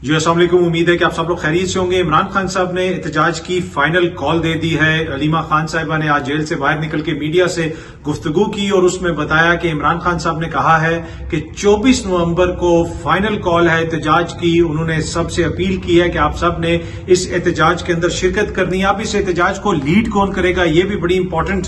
جی السلام علیکم، امید ہے کہ آپ سب لوگ خیریت سے ہوں گے۔ عمران خان صاحب نے احتجاج کی فائنل کال دے دی ہے۔ علیمہ خان صاحبہ نے آج جیل سے باہر نکل کے میڈیا سے گفتگو کی اور اس میں بتایا کہ عمران خان صاحب نے کہا ہے کہ 24 نومبر کو فائنل کال ہے احتجاج کی۔ انہوں نے سب سے اپیل کی ہے کہ آپ سب نے اس احتجاج کے اندر شرکت کرنی ہے۔ اب اس احتجاج کو لیڈ کون کرے گا، یہ بھی بڑی امپورٹنٹ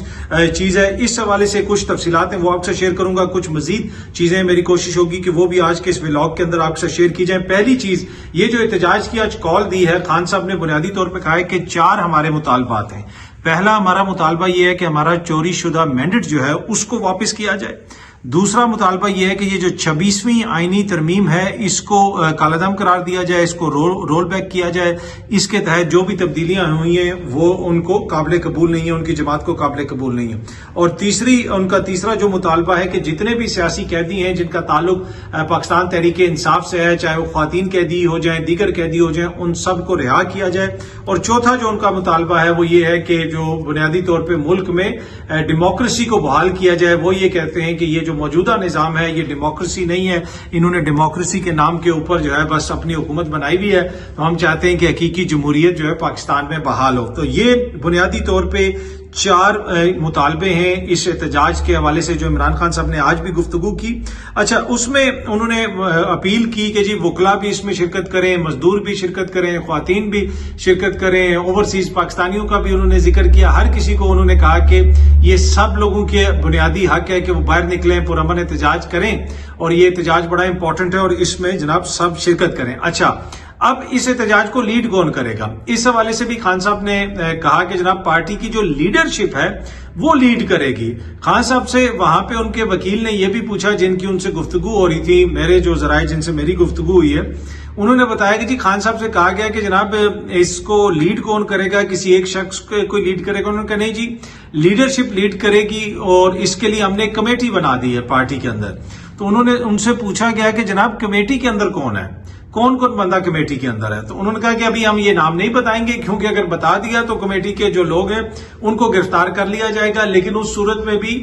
چیز ہے۔ اس حوالے سے کچھ تفصیلات ہیں وہ آپ سے شیئر کروں گا، کچھ مزید چیزیں میری کوشش ہوگی کہ وہ بھی آج کے اس ولاگ کے اندر آپ سے شیئر کی جائیں۔ پہلی چیز، یہ جو احتجاج کی آج کال دی ہے، خان صاحب نے بنیادی طور پہ کہا ہے کہ 4 ہمارے مطالبات ہیں۔ پہلا ہمارا مطالبہ یہ ہے کہ ہمارا چوری شدہ مینڈیٹ جو ہے اس کو واپس کیا جائے۔ دوسرا مطالبہ یہ ہے کہ یہ جو 26ویں آئینی ترمیم ہے اس کو کالعدم قرار دیا جائے، اس کو رول بیک کیا جائے۔ اس کے تحت جو بھی تبدیلیاں ہوئی ہیں وہ ان کو قابل قبول نہیں ہیں، ان کی جماعت کو قابل قبول نہیں ہے۔ اور ان کا تیسرا جو مطالبہ ہے کہ جتنے بھی سیاسی قیدی ہیں جن کا تعلق پاکستان تحریک انصاف سے ہے، چاہے وہ خواتین قیدی ہو جائیں، دیگر قیدی ہو جائیں، ان سب کو رہا کیا جائے۔ اور چوتھا جو ان کا مطالبہ ہے وہ یہ ہے کہ جو بنیادی طور پہ ملک میں ڈیموکریسی کو بحال کیا جائے۔ وہ یہ کہتے ہیں کہ یہ جو موجودہ نظام ہے یہ ڈیموکریسی نہیں ہے، انہوں نے ڈیموکریسی کے نام کے اوپر جو ہے بس اپنی حکومت بنائی ہوئی ہے، تو ہم چاہتے ہیں کہ حقیقی جمہوریت جو ہے پاکستان میں بحال ہو۔ تو یہ بنیادی طور پہ 4 مطالبے ہیں اس احتجاج کے حوالے سے جو عمران خان صاحب نے آج بھی گفتگو کی۔ اچھا، اس میں انہوں نے اپیل کی کہ جی وکلا بھی اس میں شرکت کریں، مزدور بھی شرکت کریں، خواتین بھی شرکت کریں، اوورسیز پاکستانیوں کا بھی انہوں نے ذکر کیا۔ ہر کسی کو انہوں نے کہا کہ یہ سب لوگوں کے بنیادی حق ہے کہ وہ باہر نکلیں، پرامن احتجاج کریں، اور یہ احتجاج بڑا امپورٹنٹ ہے اور اس میں جناب سب شرکت کریں۔ اچھا، اب اس احتجاج کو لیڈ کون کرے گا؟ اس حوالے سے بھی خان صاحب نے کہا کہ جناب پارٹی کی جو لیڈرشپ ہے وہ لیڈ کرے گی۔ خان صاحب سے وہاں پہ ان کے وکیل نے یہ بھی پوچھا، جن کی ان سے گفتگو ہو رہی تھی، میرے جو ذرائع جن سے میری گفتگو ہوئی ہے، انہوں نے بتایا کہ جی خان صاحب سے کہا گیا کہ جناب اس کو لیڈ کون کرے گا، کسی ایک شخص کو لیڈ کرے گا؟ انہوں نے کہا نہیں جی، لیڈرشپ لیڈ کرے گی اور اس کے لیے ہم نے کمیٹی بنا دی ہے پارٹی کے اندر۔ تو انہوں نے ان سے پوچھا گیا کہ جناب کمیٹی کے اندر کون ہے، کون بندہ کمیٹی کے اندر ہے؟ تو انہوں نے کہا کہ ابھی ہم یہ نام نہیں بتائیں گے، کیونکہ اگر بتا دیا تو کمیٹی کے جو لوگ ہیں ان کو گرفتار کر لیا جائے گا۔ لیکن اس صورت میں بھی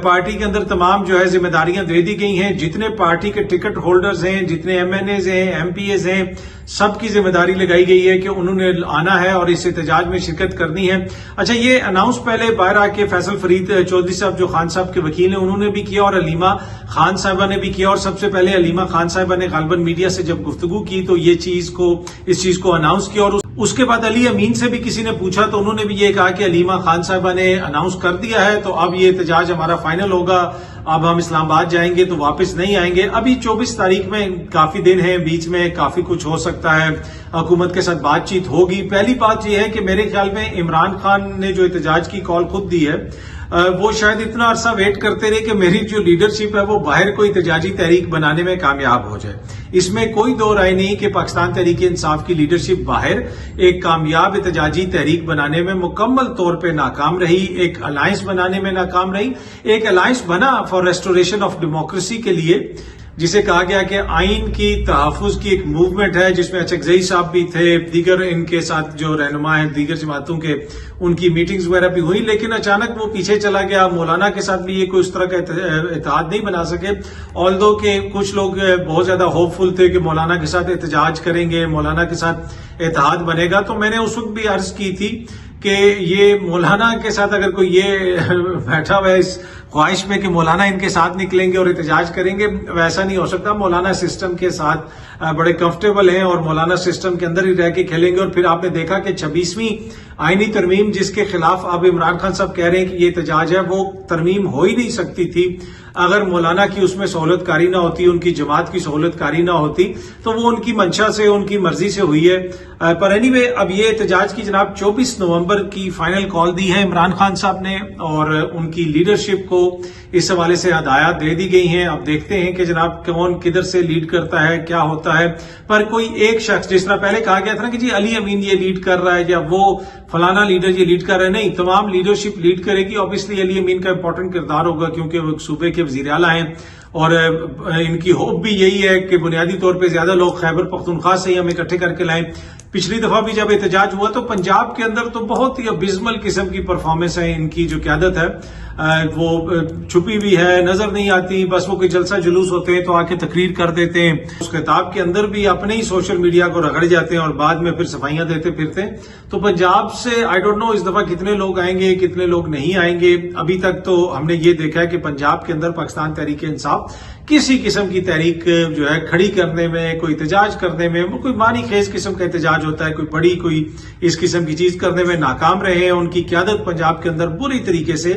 پارٹی کے اندر تمام جو ہے ذمہ داریاں دے دی گئی ہیں، جتنے پارٹی کے ٹکٹ ہولڈرز ہیں، جتنے ایم این ایز ہیں، ایم پی ایز ہیں، سب کی ذمہ داری لگائی گئی ہے کہ انہوں نے آنا ہے اور اس احتجاج میں شرکت کرنی ہے۔ اچھا، یہ اناؤنس پہلے باہر آ کے فیصل فرید چودھری صاحب جو خان صاحب کے وکیل ہیں انہوں نے بھی کیا اور علیمہ خان صاحبہ نے بھی کیا، اور سب سے پہلے علیمہ خان صاحبہ نے غالباً میڈیا سے جب گفتگو کی تو اس چیز کو اناؤنس کیا۔ اور اس کے بعد علی امین سے بھی کسی نے پوچھا تو انہوں نے بھی یہ کہا کہ علیمہ خان صاحبہ نے اناؤنس کر دیا ہے، تو اب یہ احتجاج ہمارا فائنل ہوگا، اب ہم اسلام آباد جائیں گے تو واپس نہیں آئیں گے۔ ابھی 24 تاریخ میں کافی دن ہیں، بیچ میں کافی کچھ ہو سکتا ہے، حکومت کے ساتھ بات چیت ہوگی۔ پہلی بات یہ ہے کہ میرے خیال میں عمران خان نے جو احتجاج کی کال خود دی ہے وہ شاید اتنا عرصہ ویٹ کرتے رہے کہ میری جو لیڈرشپ ہے وہ باہر کوئی احتجاجی تحریک بنانے میں کامیاب ہو جائے۔ اس میں کوئی دو رائے نہیں کہ پاکستان تحریک انصاف کی لیڈرشپ باہر ایک کامیاب احتجاجی تحریک بنانے میں مکمل طور پہ ناکام رہی، ایک الائنس بنانے میں ناکام رہی۔ ایک الائنس بنا فار ریسٹوریشن آف ڈیموکریسی کے لیے، جسے کہا گیا کہ آئین کی تحفظ کی ایک موومنٹ ہے، جس میں اچکزئی صاحب بھی تھے، دیگر ان کے ساتھ جو رہنما ہیں دیگر جماعتوں کے، ان کی میٹنگز وغیرہ بھی ہوئی، لیکن اچانک وہ پیچھے چلا گیا۔ مولانا کے ساتھ بھی یہ کوئی اس طرح کا اتحاد نہیں بنا سکے، آلدو کہ کچھ لوگ بہت زیادہ ہوپ فل تھے کہ مولانا کے ساتھ احتجاج کریں گے، مولانا کے ساتھ اتحاد بنے گا۔ تو میں نے اس وقت بھی عرض کی تھی کہ یہ مولانا کے ساتھ اگر کوئی یہ بیٹھا ہوا ہے اس خواہش میں کہ مولانا ان کے ساتھ نکلیں گے اور احتجاج کریں گے، ویسا نہیں ہو سکتا۔ مولانا سسٹم کے ساتھ بڑے کمفرٹیبل ہیں اور مولانا سسٹم کے اندر ہی رہ کے کھیلیں گے۔ اور پھر آپ نے دیکھا کہ 26ویں آئینی ترمیم جس کے خلاف اب عمران خان صاحب کہہ رہے ہیں کہ یہ احتجاج ہے، وہ ترمیم ہو ہی نہیں سکتی تھی اگر مولانا کی اس میں سہولت کاری نہ ہوتی، ان کی جماعت کی سہولت کاری نہ ہوتی، تو وہ ان کی منشا سے، ان کی مرضی سے ہوئی ہے۔ پر اینی وے، اب یہ احتجاج کی جناب 24 نومبر کی فائنل کال دی ہے عمران خان صاحب نے، اور ان کی لیڈرشپ کو اس حوالے سے ہدایات دے دی گئی ہیں۔ اب دیکھتے ہیں کہ جناب کون کدھر سے لیڈ کرتا ہے، کیا ہوتا ہے۔ پر کوئی ایک شخص، جس طرح پہلے کہا گیا تھا نا کہ جی علی امین یہ لیڈ کر رہا ہے یا وہ فلانا لیڈر یہ لیڈ کر رہا ہے، نہیں، تمام لیڈرشپ لیڈ کرے گی۔ اوبیسلی علی امین کا امپورٹنٹ کردار ہوگا کیونکہ وہ صوبے کے وزیر اعلیٰ ہیں، اور ان کی ہوپ بھی یہی ہے کہ بنیادی طور پہ زیادہ لوگ خیبر پختونخوا سے ہی ہم اکٹھے کر کے لائیں۔ پچھلی دفعہ بھی جب احتجاج ہوا تو پنجاب کے اندر تو بہت ہی ابزمل قسم کی پرفارمنس ہے ان کی جو قیادت ہے، وہ چھپی بھی ہے، نظر نہیں آتی، بس وہ کوئی جلسہ جلوس ہوتے ہیں تو آ کے تقریر کر دیتے ہیں، اس خطاب کے اندر بھی اپنے ہی سوشل میڈیا کو رگڑ جاتے ہیں اور بعد میں پھر صفائیاں دیتے پھرتے ہیں۔ تو پنجاب سے آئی ڈونٹ نو اس دفعہ کتنے لوگ آئیں گے، کتنے لوگ نہیں آئیں گے۔ ابھی تک تو ہم نے یہ دیکھا ہے کہ پنجاب کے اندر پاکستان تحریک انصاف کسی قسم کی تحریک جو ہے کھڑی کرنے میں، کوئی احتجاج کرنے میں، وہ کوئی معنی خیز قسم کا احتجاج ہوتا ہے، کوئی بڑی کوئی اس قسم کی چیز کرنے میں ناکام رہے ہیں۔ ان کی قیادت پنجاب کے اندر بری طریقے سے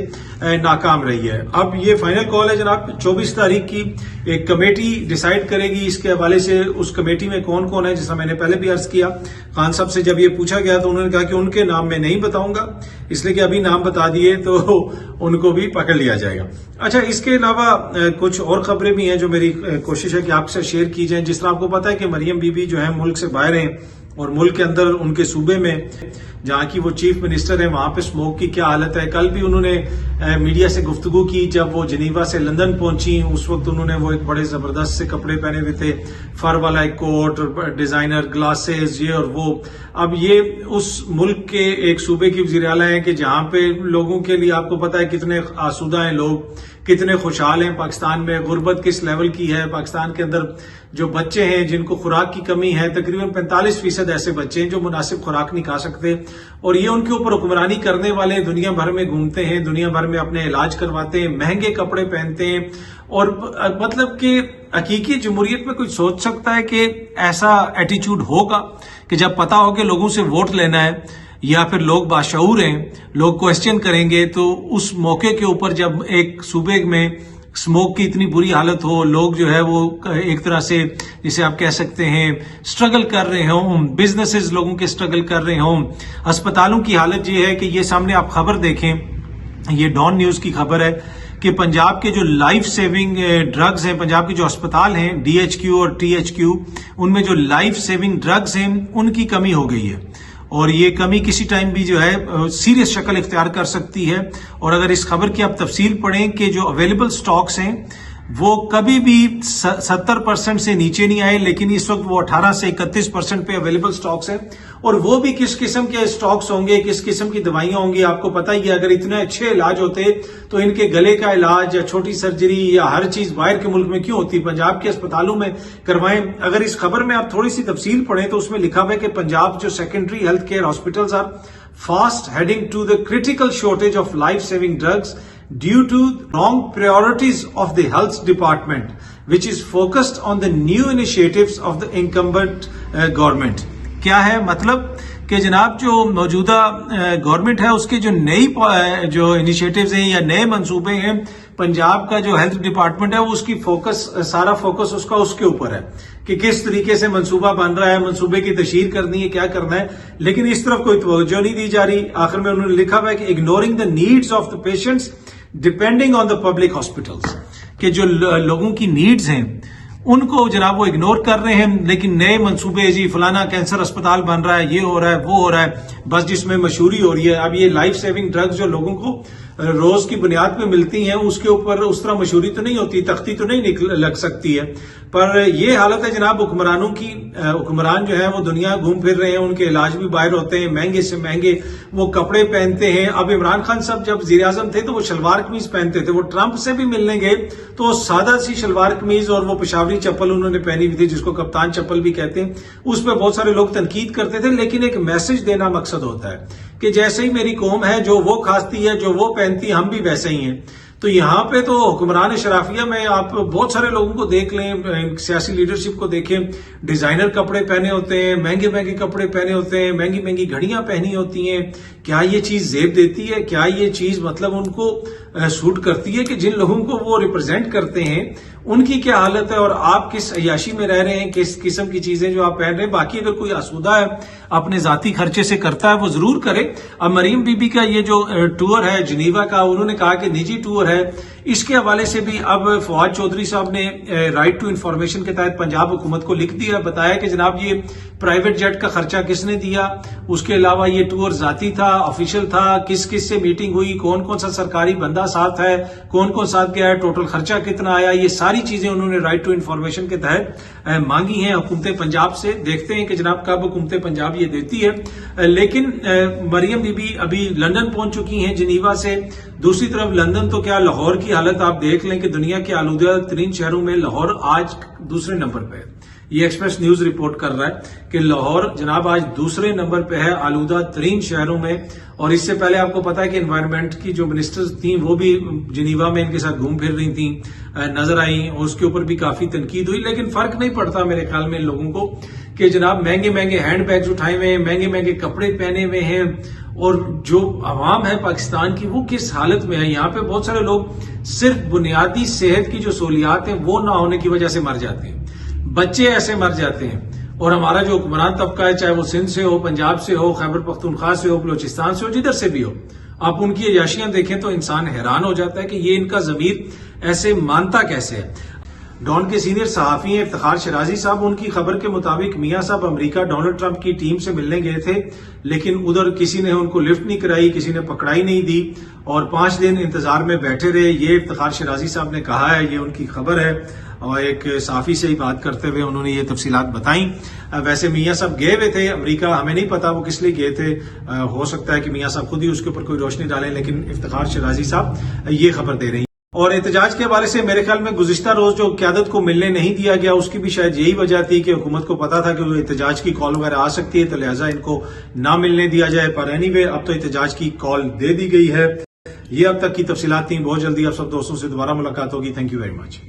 ناکام رہی ہے۔ اب یہ فائنل کال ہے جناب، 24 تاریخ کی ایک کمیٹی ڈیسائیڈ کرے گی اس کے حوالے سے۔ اس کمیٹی میں کون کون ہے، جیسا میں نے پہلے بھی عرض کیا، خان صاحب سے جب یہ پوچھا گیا تو انہوں نے کہا کہ ان کے نام میں نہیں بتاؤں گا، اس لیے کہ ابھی نام بتا دیے تو ان کو بھی پکڑ لیا جائے گا۔ اچھا، اس کے علاوہ کچھ اور خبریں بھی ہیں جو میری کوشش ہے کہ آپ سے شیئر کی جائیں۔ جس طرح آپ کو پتا ہے کہ مریم بی بی جو ہے ملک سے باہر ہیں اور ملک کے اندر ان کے صوبے میں جہاں کی وہ چیف منسٹر ہیں وہاں پہ اسموک کی کیا حالت ہے۔ کل بھی انہوں نے میڈیا سے گفتگو کی جب وہ جنیوا سے لندن پہنچی، اس وقت انہوں نے وہ ایک بڑے زبردست سے کپڑے پہنے ہوئے تھے، فر والا ایک کوٹ، ڈیزائنر گلاسز، یہ اور وہ۔ اب یہ اس ملک کے ایک صوبے کی وزیر اعلیٰ ہیں کہ جہاں پہ لوگوں کے لیے آپ کو پتا ہے کتنے آسودہ ہیں لوگ، کتنے خوشحال ہیں پاکستان میں، غربت کس لیول کی ہے پاکستان کے اندر۔ جو بچے ہیں جن کو خوراک کی کمی ہے، تقریباً 45% ایسے بچے ہیں جو مناسب خوراک نہیں کھا سکتے، اور یہ ان کے اوپر حکمرانی کرنے والے دنیا بھر میں گھومتے ہیں، دنیا بھر میں اپنے علاج کرواتے ہیں، مہنگے کپڑے پہنتے ہیں، اور مطلب کہ حقیقی جمہوریت میں کوئی سوچ سکتا ہے کہ ایسا ایٹیچیوڈ ہوگا کہ جب پتا ہو کہ لوگوں سے ووٹ لینا ہے یا پھر لوگ باشعور ہیں، لوگ کوسچن کریں گے، تو اس موقع کے اوپر جب ایک صوبے میں اسموک کی اتنی بری حالت ہو، لوگ جو ہے وہ ایک طرح سے جسے آپ کہہ سکتے ہیں سٹرگل کر رہے ہوں، بزنسز لوگوں کے سٹرگل کر رہے ہوں، اسپتالوں کی حالت یہ ہے کہ یہ سامنے آپ خبر دیکھیں، یہ ڈان نیوز کی خبر ہے کہ پنجاب کے جو لائف سیونگ ڈرگز ہیں، پنجاب کے جو اسپتال ہیں DHQ اور THQ، ان میں جو لائف سیونگ ڈرگز ہیں ان کی کمی ہو گئی ہے، اور یہ کمی کسی ٹائم بھی جو ہے سیریس شکل اختیار کر سکتی ہے۔ اور اگر اس خبر کی آپ تفصیل پڑھیں کہ جو اویلیبل سٹاکس ہیں وہ کبھی بھی 70% سے نیچے نہیں آئے، لیکن اس وقت وہ 18 سے 31% پہ اویلیبل سٹاکس ہیں، اور وہ بھی کس قسم کے سٹاکس ہوں گے، کس قسم کی دوائیاں ہوں گی، آپ کو پتہ ہی ہے۔ اگر اتنے اچھے علاج ہوتے تو ان کے گلے کا علاج یا چھوٹی سرجری یا ہر چیز باہر کے ملک میں کیوں ہوتی، پنجاب کے اسپتالوں میں کروائیں۔ اگر اس خبر میں آپ تھوڑی سی تفصیل پڑھیں تو اس میں لکھا ہوا ہے کہ پنجاب جو secondary health care hospitals are fast heading to the critical shortage of life-saving drugs due to wrong priorities of the health department, which is focused on the new initiatives of the incumbent government. کیا ہے مطلب کہ جناب جو موجودہ government ہے اس کے جو نئی جو انیشیٹوز ہیں یا نئے منصوبے ہیں، پنجاب کا جو ہیلتھ ڈپارٹمنٹ ہے وہ اس کی سارا فوکس اس کا اس کے اوپر ہے کہ کس طریقے سے منصوبہ بن رہا ہے، منصوبے کی تشہیر کرنی ہے، کیا کرنا ہے، لیکن اس طرف کوئی توجہ نہیں دی جا رہی۔ آخر میں انہوں نے لکھا ہوا ہے کہ ignoring the needs of the patients depending on the public hospitals, کہ جو لوگوں کی نیڈز ہیں ان کو جناب وہ اگنور کر رہے ہیں، لیکن نئے منصوبے، جی فلانا کینسر اسپتال بن رہا ہے، یہ ہو رہا ہے، وہ ہو رہا ہے، بس جس میں مشہوری ہو رہی ہے۔ اب یہ لائف سیونگ ڈرگز جو لوگوں کو روز کی بنیاد پہ ملتی ہیں اس کے اوپر اس طرح مشہوری تو نہیں ہوتی، تختی تو نہیں لگ سکتی ہے، پر یہ حالت ہے جناب حکمرانوں کی۔ حکمران جو ہے وہ دنیا گھوم پھر رہے ہیں، ان کے علاج بھی باہر ہوتے ہیں، مہنگے سے مہنگے وہ کپڑے پہنتے ہیں۔ اب عمران خان صاحب جب وزیر اعظم تھے تو وہ شلوار قمیض پہنتے تھے، وہ ٹرمپ سے بھی ملنے گئے تو سادہ سی شلوار قمیض اور وہ پشاوری چپل انہوں نے پہنی ہوئی تھی جس کو کپتان چپل بھی کہتے ہیں، اس پہ بہت سارے لوگ تنقید کرتے تھے، لیکن ایک میسج دینا مقصد ہوتا ہے کہ جیسے ہی میری قوم ہے جو وہ کھاتی ہے، جو وہ پہنتی ہے، ہم بھی ویسے ہی ہیں۔ تو یہاں پہ تو حکمران شرافیہ میں آپ بہت سارے لوگوں کو دیکھ لیں، سیاسی لیڈرشپ کو دیکھیں، ڈیزائنر کپڑے پہنے ہوتے ہیں، مہنگے مہنگے کپڑے پہنے ہوتے ہیں، مہنگی مہنگی گھڑیاں پہنی ہوتی ہیں۔ کیا یہ چیز زیب دیتی ہے؟ کیا یہ چیز مطلب ان کو سوٹ کرتی ہے کہ جن لوگوں کو وہ ریپرزینٹ کرتے ہیں ان کی کیا حالت ہے، اور آپ کس عیاشی میں رہ رہے ہیں، کس قسم کی چیزیں جو آپ پہن رہے ہیں؟ باقی اگر کوئی آسودہ ہے اپنے ذاتی خرچے سے کرتا ہے وہ ضرور کرے۔ اب مریم بی بی کا یہ جو ٹور ہے جنیوا کا، انہوں نے کہا کہ نجی ٹور ہے، اس کے حوالے سے بھی اب فواد چودھری صاحب نے رائٹ ٹو انفارمیشن کے تحت پنجاب حکومت کو لکھ دیا، بتایا کہ جناب یہ پرائیویٹ جیٹ کا خرچہ کس نے دیا، اس کے علاوہ یہ ٹور ذاتی تھا، آفیشیل تھا، کس کس سے میٹنگ ہوئی، کون کون سا سرکاری بندہ ساتھ ہے، کون کون ساتھ گیا ہے، ٹوٹل خرچہ کتنا آیا، یہ ساری چیزیں انہوں نے رائٹ ٹو انفارمیشن کے تحت مانگی ہیں حکومت پنجاب سے۔ دیکھتے ہیں کہ جناب کب حکومت پنجاب یہ دیتی ہے۔ لیکن مریم بی بی ابھی لندن پہنچ چکی ہیں جنیوا سے، دوسری طرف لندن تو کیا لاہور کی حالت آپ دیکھ لیں کہ دنیا کے آلودہ ترین شہروں میں لاہور آج دوسرے نمبر پہ ہے. یہ ایکسپریس نیوز رپورٹ کر رہا ہے کہ لاہور جناب آج دوسرے نمبر پہ ہے آلودہ ترین شہروں میں. اور اس سے پہلے آپ کو پتا ہے کہ انوائرمنٹ کی جو منسٹرز تھیں وہ بھی جنیوا میں ان کے ساتھ گھوم پھر رہی تھیں، نظر آئیں، اور اس کے اوپر بھی کافی تنقید ہوئی. لیکن فرق نہیں پڑتا میرے خیال میں ان لوگوں کو کہ جناب مہنگے مہنگے ہینڈ بیگز اٹھائے ہوئے ہیں، مہنگے مہنگے کپڑے پہنے ہوئے ہیں، اور جو عوام ہے پاکستان کی وہ کس حالت میں ہے. یہاں پہ بہت سارے لوگ صرف بنیادی صحت کی جو سہولیات ہیں وہ نہ ہونے کی وجہ سے مر جاتے ہیں، بچے ایسے مر جاتے ہیں. اور ہمارا جو حکمران طبقہ ہے، چاہے وہ سندھ سے ہو، پنجاب سے ہو، خیبر پختونخوا سے ہو، بلوچستان سے ہو، جدھر سے بھی ہو، آپ ان کی عیاشیاں دیکھیں تو انسان حیران ہو جاتا ہے کہ یہ ان کا ضمیر ایسے مانتا کیسے ہے. ڈان کے سینئر صحافی ہیں افتخار شرازی صاحب، ان کی خبر کے مطابق میاں صاحب امریکہ ڈونلڈ ٹرمپ کی ٹیم سے ملنے گئے تھے، لیکن ادھر کسی نے ان کو لفٹ نہیں کرائی، کسی نے پکڑائی نہیں دی، اور 5 دن انتظار میں بیٹھے رہے. یہ افتخار شرازی صاحب نے کہا ہے، یہ ان کی خبر ہے، اور ایک صحافی سے ہی بات کرتے ہوئے انہوں نے یہ تفصیلات بتائیں. ویسے میاں صاحب گئے ہوئے تھے امریکہ، ہمیں نہیں پتا وہ کس لیے گئے تھے، ہو سکتا ہے کہ میاں صاحب خود ہی اس کے اوپر کوئی روشنی ڈالیں، لیکن افتخار شرازی صاحب یہ خبر دے رہی ہیں. اور احتجاج کے حوالے سے میرے خیال میں گزشتہ روز جو قیادت کو ملنے نہیں دیا گیا، اس کی بھی شاید یہی وجہ تھی کہ حکومت کو پتا تھا کہ وہ احتجاج کی کال وغیرہ آ سکتی ہے، تو لہٰذا ان کو نہ ملنے دیا جائے. پر اینی وے اب تو احتجاج کی کال دے دی گئی ہے. یہ اب تک کی تفصیلات تھیں. بہت جلدی آپ سب دوستوں سے دوبارہ ملاقات ہوگی. Thank you very much.